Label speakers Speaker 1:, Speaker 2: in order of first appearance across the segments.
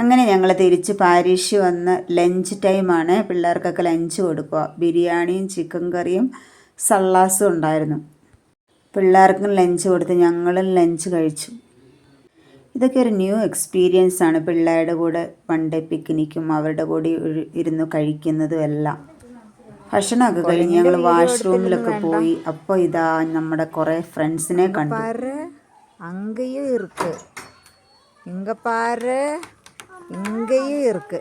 Speaker 1: അങ്ങനെ ഞങ്ങൾ തിരിച്ച് പാരീഷ് വന്ന് ലഞ്ച് ടൈമാണ്. പിള്ളേർക്കൊക്കെ ലഞ്ച് കൊടുക്കുക. ബിരിയാണിയും ചിക്കൻ കറിയും സള്ളാസും ഉണ്ടായിരുന്നു. പിള്ളേർക്കും ലഞ്ച് കൊടുത്ത് ഞങ്ങളും ലഞ്ച് കഴിച്ചു. ഇതൊക്കെ ഒരു ന്യൂ എക്സ്പീരിയൻസ് ആണ്. പിള്ളേരുടെ കൂടെ പണ്ട് പിക്നിക്കും അവരുടെ കൂടെ ഇരുന്ന് കഴിക്കുന്നതും എല്ലാം. ഭക്ഷണമൊക്കെ കഴിഞ്ഞ് ഞങ്ങൾ വാഷ്റൂമിലൊക്കെ പോയി. അപ്പോൾ ഇതാ നമ്മുടെ കുറേ ഫ്രണ്ട്സിനെ കണ്ടു.
Speaker 2: അങ്കയും ഇருக்கு ഇങ്ക പാര് ഇങ്കയും ഇருக்கு.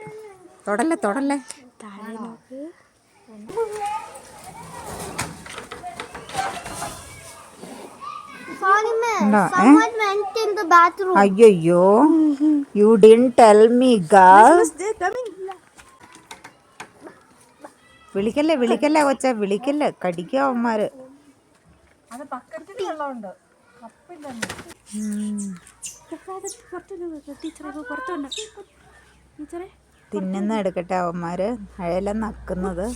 Speaker 2: തൊടല്ലേ തൊടല്ലേ. അയ്യോ you didn't tell me girl. വിളിക്കല്ലേ വിളിക്കല്ലേ കൊച്ച, വിളിക്കല്ലേ, കടിക്കുക അവന്മാര്. തിന്നുന്ന എടുക്കട്ടെ അവന്മാര്, അഴയെല്ലാം നക്കുന്നത്.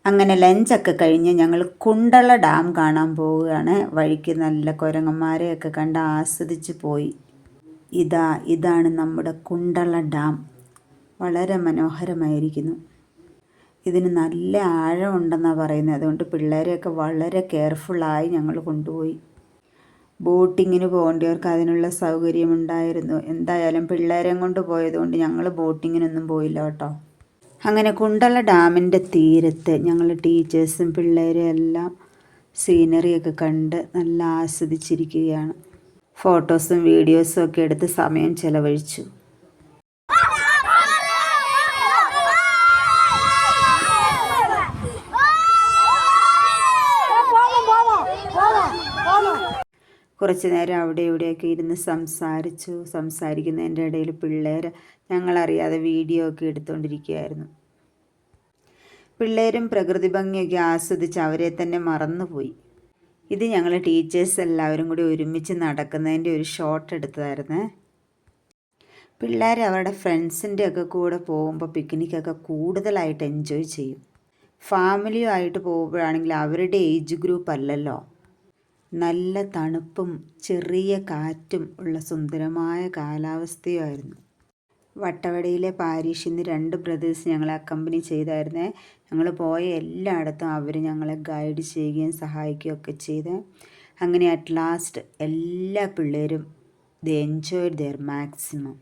Speaker 1: അങ്ങനെ ലഞ്ചൊക്കെ കഴിഞ്ഞ് ഞങ്ങൾ കുണ്ടള ഡാം കാണാൻ പോവുകയാണ്. വഴിക്ക് നല്ല കുരങ്ങന്മാരെയൊക്കെ കണ്ട് ആസ്വദിച്ച് പോയി. ഇതാണ് നമ്മുടെ കുണ്ടള ഡാം. വളരെ മനോഹരമായിരിക്കുന്നു. ഇതിന് നല്ല ആഴമുണ്ടെന്നാണ് പറയുന്നത്. അതുകൊണ്ട് പിള്ളേരെയൊക്കെ വളരെ കെയർഫുള്ളായി ഞങ്ങൾ കൊണ്ടുപോയി. ബോട്ടിങ്ങിന് പോകേണ്ടവർക്ക് അതിനുള്ള സൗകര്യമുണ്ടായിരുന്നു. എന്തായാലും പിള്ളേരെയും കൊണ്ട് പോയതുകൊണ്ട് ഞങ്ങൾ ബോട്ടിങ്ങിനൊന്നും പോയില്ല കേട്ടോ. അങ്ങനെ കുണ്ടള ഡാമിൻ്റെ തീരത്ത് ഞങ്ങൾ ടീച്ചേഴ്സും പിള്ളേരും എല്ലാം സീനറിയൊക്കെ കണ്ട് നല്ല ആസ്വദിച്ചിരിക്കുകയാണ്. ഫോട്ടോസും വീഡിയോസും ഒക്കെ എടുത്ത് സമയം ചെലവഴിച്ചു. കുറച്ച് നേരം അവിടെ ഇവിടെയൊക്കെ ഇരുന്ന് സംസാരിക്കുന്നതിൻ്റെ ഇടയിൽ പിള്ളേർ ഞങ്ങളറിയാതെ വീഡിയോ ഒക്കെ എടുത്തുകൊണ്ടിരിക്കുകയായിരുന്നു. പിള്ളേരും പ്രകൃതി ഭംഗിയൊക്കെ ആസ്വദിച്ച് അവരെ തന്നെ മറന്നുപോയി. ഇത് ഞങ്ങൾ ടീച്ചേഴ്സ് എല്ലാവരും കൂടി ഒരുമിച്ച് നടക്കുന്നതിൻ്റെ ഒരു ഷോട്ട് എടുത്തതായിരുന്നേ. പിള്ളേർ അവരുടെ ഫ്രണ്ട്സിൻ്റെ ഒക്കെ കൂടെ പോകുമ്പോൾ പിക്നിക്കൊക്കെ കൂടുതലായിട്ട് എൻജോയ് ചെയ്യും. ഫാമിലിയുമായിട്ട് പോകുമ്പോഴാണെങ്കിൽ അവരുടെ ഏജ് ഗ്രൂപ്പ് അല്ലല്ലോ. നല്ല തണുപ്പും ചെറിയ കാറ്റും ഉള്ള സുന്ദരമായ കാലാവസ്ഥയുമായിരുന്നു. വട്ടവടയിലെ പാരീഷിൽ നിന്ന് 2 ബ്രദേഴ്സ് ഞങ്ങളെ അക്കമ്പനി ചെയ്തായിരുന്നേ. ഞങ്ങൾ പോയ എല്ലായിടത്തും അവർ ഞങ്ങളെ ഗൈഡ് ചെയ്യുകയും സഹായിക്കുകയും ഒക്കെ ചെയ്ത്. അങ്ങനെ അറ്റ് ലാസ്റ്റ് എല്ലാ പിള്ളേരും ദേ എൻജോയ്ഡ് ദെയർ മാക്സിമം.